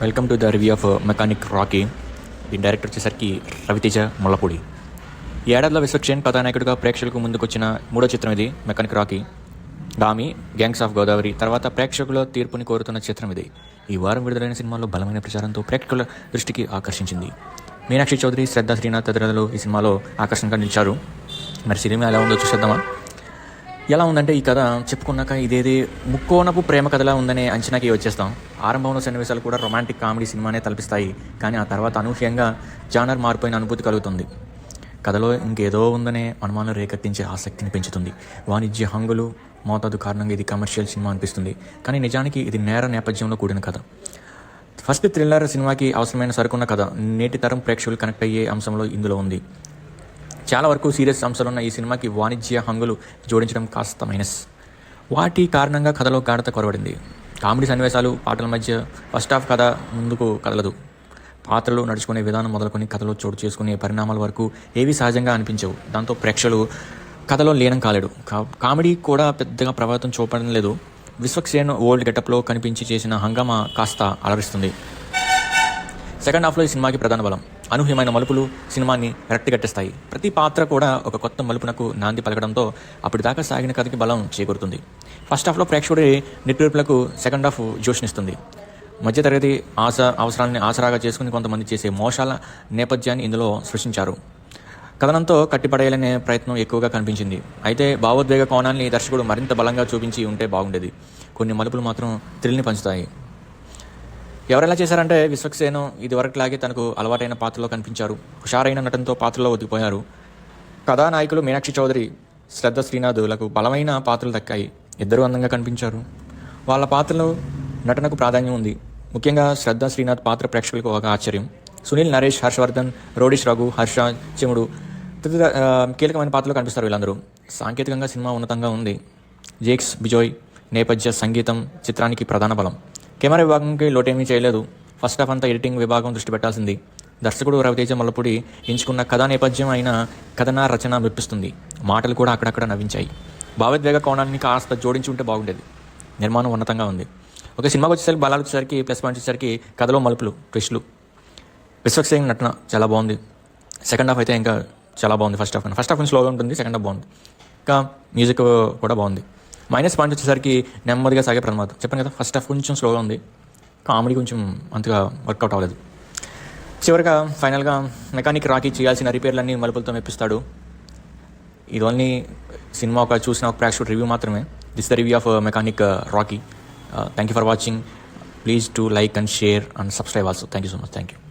Welcome to the review of mechanic Rocky. దీని director వచ్చేసరికి రవితేజ ముల్లపూడి. ఈ ఏడాదిలో విశ్వక్షేణ్ కథానాయకుడిగా ప్రేక్షకులకు ముందుకొచ్చిన మూడో చిత్రం ఇది mechanic Rocky. డామీ, gangs of Godavari తర్వాత ప్రేక్షకుల తీర్పుని కోరుతున్న చిత్రం ఇది. ఈ వారం విడుదలైన సినిమాలో బలమైన ప్రచారంతో ప్రేక్షకుల దృష్టికి ఆకర్షించింది. మీనాక్షి చౌదరి, శ్రద్ధా శ్రీనాథ్ తదితరులు ఈ సినిమాలో ఆకర్షణగా నిలిచారు. మరి సినిమా ఎలా ఉందో చూసేద్దామా? ఎలా ఉందంటే, ఈ కథ చెప్పుకున్నాక ఇదేది ముక్కోనపు ప్రేమ కథలా ఉందనే అంచనాకి వచ్చేస్తాం. ఆరంభంలో సన్నివేశాలు కూడా రొమాంటిక్ కామెడీ సినిమానే తలపిస్తాయి. కానీ ఆ తర్వాత అనూహ్యంగా జానర్ మారిపోయిన అనుభూతి కలుగుతుంది. కథలో ఇంకేదో ఉందనే అనుమానం రేకెత్తించే ఆసక్తిని పెంచుతుంది. వాణిజ్య హంగులు మోతాదు కారణంగా ఇది కమర్షియల్ సినిమా అనిపిస్తుంది. కానీ నిజానికి ఇది నేర నేపథ్యంలో కూడిన కథ. ఫస్ట్ థ్రిల్లర్ సినిమాకి అవసరమైన సరుకున్న కథ నేటి తరం ప్రేక్షకులు కనెక్ట్ అయ్యే అంశంలో ఇందులో ఉంది. చాలా వరకు సీరియస్ అంశాలున్న ఈ సినిమాకి వాణిజ్య హంగులు జోడించడం కాస్త మైనస్. వాటి కారణంగా కథలో గాఢత కొరవడింది. కామెడీ సన్నివేశాలు, పాటల మధ్య ఫస్ట్ హాఫ్ కథ ముందుకు కదలదు. పాత్రలు నడుచుకునే విధానం మొదలుకొని కథలో చోటు చేసుకునే పరిణామాల వరకు ఏవి సహజంగా అనిపించవు. దాంతో ప్రేక్షకులు కథలో లీనం కాలేడు. కామెడీ కూడా పెద్దగా ప్రభావితం చూపడం లేదు. విశ్వక్సేన్ ఓల్డ్ గెటప్లో కనిపించి చేసిన హంగామా కాస్త అలరిస్తుంది. సెకండ్ హాఫ్లో ఈ సినిమాకి ప్రధాన బలం. అనూహ్యమైన మలుపులు సినిమాని రక్తిగట్టిస్తాయి. ప్రతి పాత్ర కూడా ఒక కొత్త మలుపునకు నాంది పలకడంతో అప్పటిదాకా సాగిన కథకి బలం చేకూరుతుంది. ఫస్ట్ హాఫ్లో ప్రేక్షకుడి నిట్టూర్పులకు సెకండ్ హాఫ్ జోష్నిస్తుంది. మధ్యతరగతి అవసరాలని ఆసరాగా చేసుకుని కొంతమంది చేసే మోసాల నేపథ్యాన్ని ఇందులో సృష్టించారు. కథనంతో కట్టిపడేయాలనే ప్రయత్నం ఎక్కువగా కనిపించింది. అయితే భావోద్వేగ కోణాన్ని దర్శకుడు మరింత బలంగా చూపించి ఉంటే బాగుండేది. కొన్ని మలుపులు మాత్రం థ్రిల్ని పంచుతాయి. ఎవరెలా చేశారంటే, విశ్వక్సేన్ ఇదివరకులాగే తనకు అలవాటైన పాత్రలో కనిపించారు. హుషారైన నటనతో పాత్రలో ఒదిగిపోయారు. కథానాయకులు మీనాక్షి చౌదరి, శ్రద్ధా శ్రీనాథ్లకు బలమైన పాత్రలు దక్కాయి. ఇద్దరు అందంగా కనిపించారు. వాళ్ళ పాత్రలు నటనకు ప్రాధాన్యం ఉంది. ముఖ్యంగా శ్రద్ధా శ్రీనాథ్ పాత్ర ప్రేక్షకులకు ఒక ఆశ్చర్యం. సునీల్, నరేష్, హర్షవర్ధన్, రోడిష్ రఘు, హర్ష, చెముడు తదితర కీలకమైన పాత్రలు కనిపిస్తారు వీళ్ళందరూ. సాంకేతికంగా సినిమా ఉన్నతంగా ఉంది. జేక్స్ బిజోయ్ నేపథ్య సంగీతం చిత్రానికి ప్రధాన బలం. కెమెరా విభాగంకి లోటేమీ చేయలేదు. ఫస్ట్ హాఫ్ అంతా ఎడిటింగ్ విభాగం దృష్టి పెట్టాల్సింది. దర్శకుడు రవితేజ ముల్లపూడి ఎంచుకున్న కథా నేపథ్యం అయిన కథనా రచన మెప్పిస్తుంది. మాటలు కూడా అక్కడక్కడ నవ్వించాయి. భావోద్వేగ కోణాన్ని కాస్త జోడించి ఉంటే బాగుండేది. నిర్మాణం ఉన్నతంగా ఉంది. ఒక సినిమాకి వచ్చేసరికి బలాలు వచ్చేసరికి ప్లస్ పాయింట్స్ వచ్చేసరికి కథలో మలుపులు, ట్విస్టులు. విశ్వక్సేన్ నటన చాలా బాగుంది. సెకండ్ హాఫ్ అయితే ఇంకా చాలా బాగుంది. ఫస్ట్ హాఫ్ కొంచెం స్లోగా ఉంటుంది. సెకండ్ హాఫ్ బాగుంది. ఇంకా మ్యూజిక్ కూడా బాగుంది. మైనస్ పాయింట్ వచ్చేసరికి నెమ్మదిగా సాగే ప్రమాదం. చెప్పాను కదా, ఫస్ట్ హాఫ్ కొంచెం స్లోగా ఉంది. కామెడీ కొంచెం అంతగా వర్కౌట్ అవ్వలేదు. చివరిగా ఫైనల్గా మెకానిక్ రాకీ చేయాల్సిన రిపేర్లన్నీ మలుపులతో మెప్పిస్తాడు. ఇది ఓన్లీ సినిమా ఒక చూసిన ఒక ప్రేక్షకుడు రివ్యూ మాత్రమే. This the review of mechanic Rocky. Thank you for watching. Please to like and share and subscribe also. Thank you so much. Thank you.